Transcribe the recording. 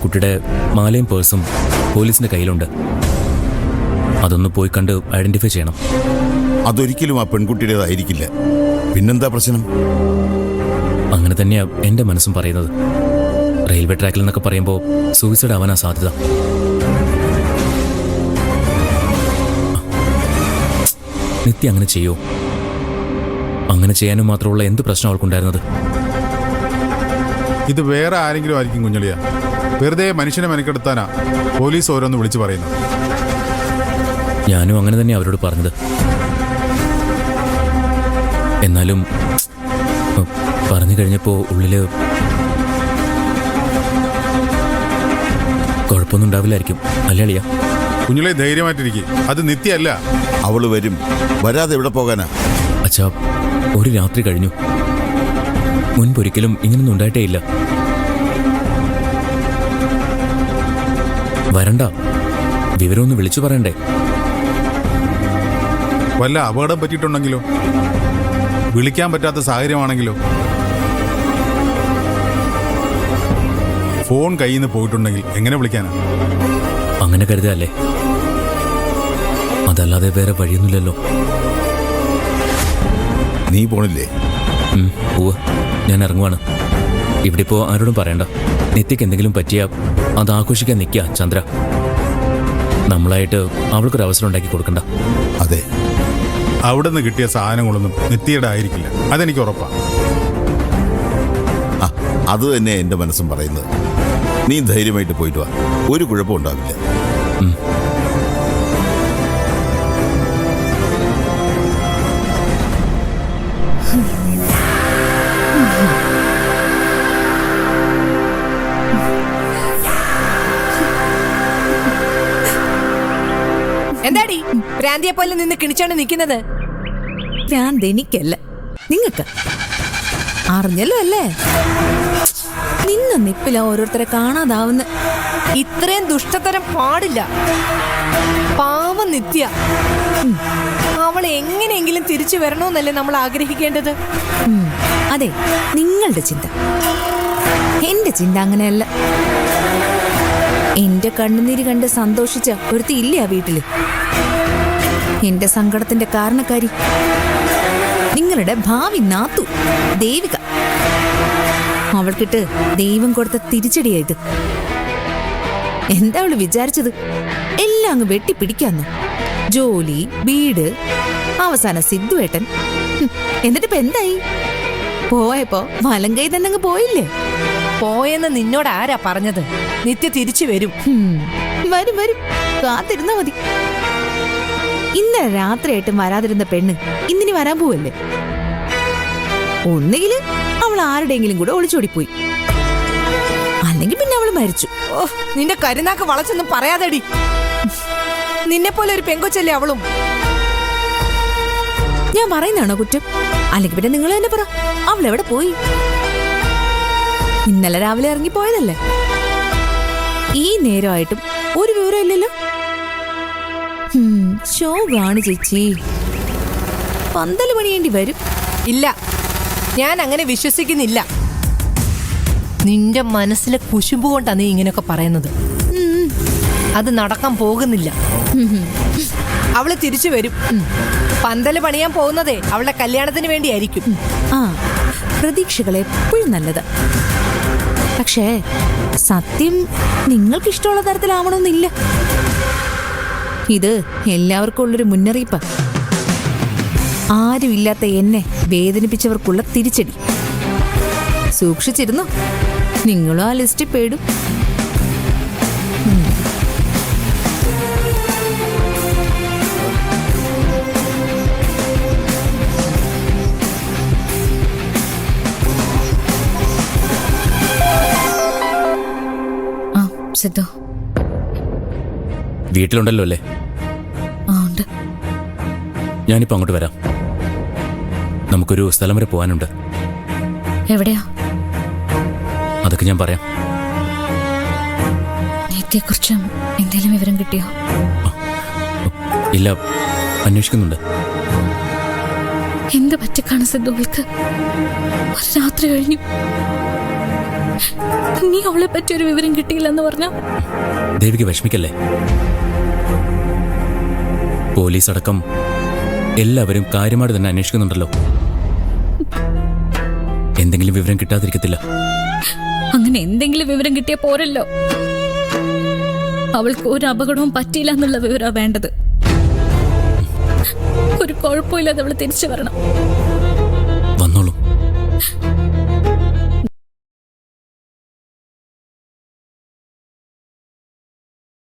കുട്ടിയുടെ മാലയും പേഴ്സും പോലീസിന്റെ കയ്യിലുണ്ട്. അതൊന്ന് പോയി കണ്ട് ഐഡന്റിഫൈ ചെയ്യണം. അതൊരിക്കലും ആ പെൺകുട്ടിയുടേതായിരിക്കില്ല. പിന്നെന്താ പ്രശ്നം? അങ്ങനെ തന്നെയാ എന്റെ മനസ്സും പറയുന്നത്. റെയിൽവേ ട്രാക്കിൽ നിന്നൊക്കെ പറയുമ്പോൾ സൂയിസൈഡ് ആവാനാ സാധ്യത. നിത്യ അങ്ങനെ ചെയ്യോ? അങ്ങനെ ചെയ്യാനും മാത്രമുള്ള എന്ത് പ്രശ്നം അവൾക്കുണ്ടായിരുന്നത്? ഇത് വേറെ ആരെങ്കിലും ആയിരിക്കും കുഞ്ഞളിയ. വെറുതെ മനുഷ്യനെ മെനക്കെടുത്താനാ പോലീസ് ഓരോന്ന് വിളിച്ചു പറയുന്നത്. ഞാനും അങ്ങനെ തന്നെ അവരോട് പറഞ്ഞത്. എന്നാലും പറഞ്ഞു കഴിഞ്ഞപ്പോ ഉള്ളില് കുഴപ്പമൊന്നും ഉണ്ടാവില്ലായിരിക്കും. അല്ലേ അളിയ? കുഞ്ഞളെ ധൈര്യമായിട്ടിരിക്കും. അത് നിത്യല്ല. അവള് വരും. വരാതെ എവിടെ പോകാനാ? അച്ഛാ, ഒരു രാത്രി കഴിഞ്ഞു. മുൻപൊരിക്കലും ഇങ്ങനൊന്നും ഉണ്ടായിട്ടേ ഇല്ല. വരണ്ട. വിവരമൊന്ന് വിളിച്ചു പറയണ്ടേ? വല്ല അപകടം പറ്റിയിട്ടുണ്ടെങ്കിലോ? വിളിക്കാൻ പറ്റാത്ത സാഹചര്യമാണെങ്കിലോ? ഫോൺ കയ്യിൽ നിന്ന് പോയിട്ടുണ്ടെങ്കിൽ എങ്ങനെ വിളിക്കാനാ? അങ്ങനെ കരുതല്ലേ? അതല്ലാതെ വേറെ വഴിയൊന്നുമില്ലല്ലോ. നീ പോണില്ലേ? പോവാ, ഞാൻ ഇറങ്ങുവാണ്. ഇവിടെ ഇപ്പോ ആരോടും പറയണ്ട. നിത്യക്ക് എന്തെങ്കിലും പറ്റിയാ അത് ആഘോഷിക്കാൻ നിൽക്കുക ചന്ദ്ര. നമ്മളായിട്ട് അവൾക്കൊരു അവസരം ഉണ്ടാക്കി കൊടുക്കണ്ട. അതെ, അവിടെ നിന്ന് കിട്ടിയ സാധനങ്ങളൊന്നും നിത്യയുടെ ആയിരിക്കില്ല. അതെനിക്ക് ഉറപ്പാ. അത് തന്നെ എന്റെ മനസ്സും പറയുന്നത്. നീ ധൈര്യമായിട്ട് പോയിട്ട് വാ. ഒരു കുഴപ്പം ഉണ്ടാവില്ല. എന്താടി ഭ്രാന്തിയെ പോലെ നിന്ന് കിണിച്ചാണ് നിൽക്കുന്നത്? ഭ്രാന്ത് എനിക്കല്ല, നിങ്ങക്ക്. അറിഞ്ഞല്ലോ അല്ലേ? നിന്ന നിപ്പില ഓരോരുത്തരെ കാണാതാവുന്ന. ഇത്രയും ദുഷ്ടതരം പാടില്ല. പാവം നിത്യ. അവൾ എങ്ങനെയെങ്കിലും തിരിച്ചു വരണമെന്നല്ലേ നമ്മൾ ആഗ്രഹിക്കേണ്ടത്? അതെ, നിങ്ങളുടെ ചിന്ത. എന്റെ ചിന്ത അങ്ങനെയല്ല. എന്റെ കണ്ണുനീര് കണ്ട് സന്തോഷിച്ച ഒരുത്തി ഇല്ലേ ആ വീട്ടില്? എന്റെ സങ്കടത്തിന്റെ കാരണക്കാരി നിങ്ങളുടെ ഭാവി നാത്തു ദേവിക. അവൾക്കിട്ട് ദൈവം കൊടുത്ത തിരിച്ചടിയായത്. എന്താ അവള് വിചാരിച്ചത്? എല്ലാം അങ്ങ് വെട്ടിപ്പിടിക്കാന്നു. ജോലി, വീട്, അവസാന സിദ്ധുവേട്ടൻ. എന്നിട്ട് ഇപ്പൊ എന്തായി? പോയപ്പോ വലം കൈ തന്നെ അങ്ങ് പോയില്ലേ? പോയെന്ന് നിന്നോട് ആരാ പറഞ്ഞത്? നിത്യ തിരിച്ചു വരും. വരും വരും, കാത്തിരുന്നാ മതി. ഇന്നലെ രാത്രിയായിട്ടും വരാതിരുന്ന പെണ്ണ് ഇന്നിനി വരാൻ പോവല്ലേ? ഒന്നുകില് അവൾ ആരുടെയെങ്കിലും കൂടെ ഒളിച്ചോടിപ്പോയി, അല്ലെങ്കിൽ പിന്നെ അവള് മരിച്ചു. ഓ, നിന്റെ കരുനാക്ക് വളച്ചൊന്നും പറയാതെടി. നിന്നെ പോലെ ഒരു പെങ്കൊച്ചല്ലേ അവളും. ഞാൻ പറയുന്നതാണോ കുറ്റം? അല്ലെങ്കിൽ പിന്നെ നിങ്ങൾ തന്നെ പറ, അവളെവിടെ പോയി? ഇന്നലെ രാവിലെ ഇറങ്ങിപ്പോയതല്ലേ? ഈ നേരമായിട്ടും ഒരു വിവരം ഇല്ലല്ലോ. ഷോ കാണു ചേച്ചി. പന്തല് പണിയേണ്ടി വരും. ഇല്ല, ഞാൻ അങ്ങനെ വിശ്വസിക്കുന്നില്ല. നിന്റെ മനസ്സിലെ കുശുമ്പ് കൊണ്ടാ നീ ഇങ്ങനെയൊക്കെ പറയുന്നത്. അത് നടക്കാൻ പോകുന്നില്ല. അവള് തിരിച്ചു വരും. പന്തല് പണിയാൻ പോകുന്നതേ അവളുടെ കല്യാണത്തിന് വേണ്ടിയായിരിക്കും. ആ, പ്രതീക്ഷകൾ എപ്പോഴും നല്ലത്. പക്ഷേ സത്യം നിങ്ങൾക്ക് ഇഷ്ടമുള്ള തരത്തിലാവണമെന്നില്ല. ഇത് എല്ലാവർക്കും ഉള്ളൊരു മുന്നറിയിപ്പാ. ആരുമില്ലാത്ത എന്നെ വേദനിപ്പിച്ചവർക്കുള്ള തിരിച്ചടി. സൂക്ഷിച്ചിരുന്നു, നിങ്ങളും ആ ലിസ്റ്റിൽ പേടും. സിദ്ധു വീട്ടിലുണ്ടല്ലോ അല്ലേ? ഉണ്ട്. ഞാനിപ്പോ അങ്ങോട്ട് വരാം. നമുക്കൊരു സ്ഥലം വരെ പോകാനുണ്ട്. എവിടെയാ? അതൊക്കെ ഞാൻ പറയാം. നിത്യയെക്കുറിച്ചും എന്തെങ്കിലും വിവരം കിട്ടിയോ? ഇല്ല, അന്വേഷിക്കുന്നുണ്ട്. എന്ത് പറ്റിക്കാണ് സിദ്ധുവിൾക്ക്? ഒരു രാത്രി കഴിഞ്ഞു. നീ അവളെ പറ്റി ഒരു വിവരം കിട്ടിയില്ലെന്ന് പറഞ്ഞ ദേവിക്ക് വിഷമിക്കല്ലേ. പോലീസ് അടക്കം എല്ലാവരും കാര്യമായിട്ട് തന്നെ അന്വേഷിക്കുന്നുണ്ടല്ലോ. എന്തെങ്കിലും വിവരം കിട്ടാതിരിക്കത്തില്ല. അങ്ങനെ എന്തെങ്കിലും വിവരം കിട്ടിയ പോരല്ലോ. അവൾക്ക് ഒരു അപകടവും പറ്റിയില്ല എന്നുള്ള വിവരം വേണ്ടത്. ഒരു കുഴപ്പമില്ലാതെ അവള് തിരിച്ചു വരണം. വന്നോളൂ.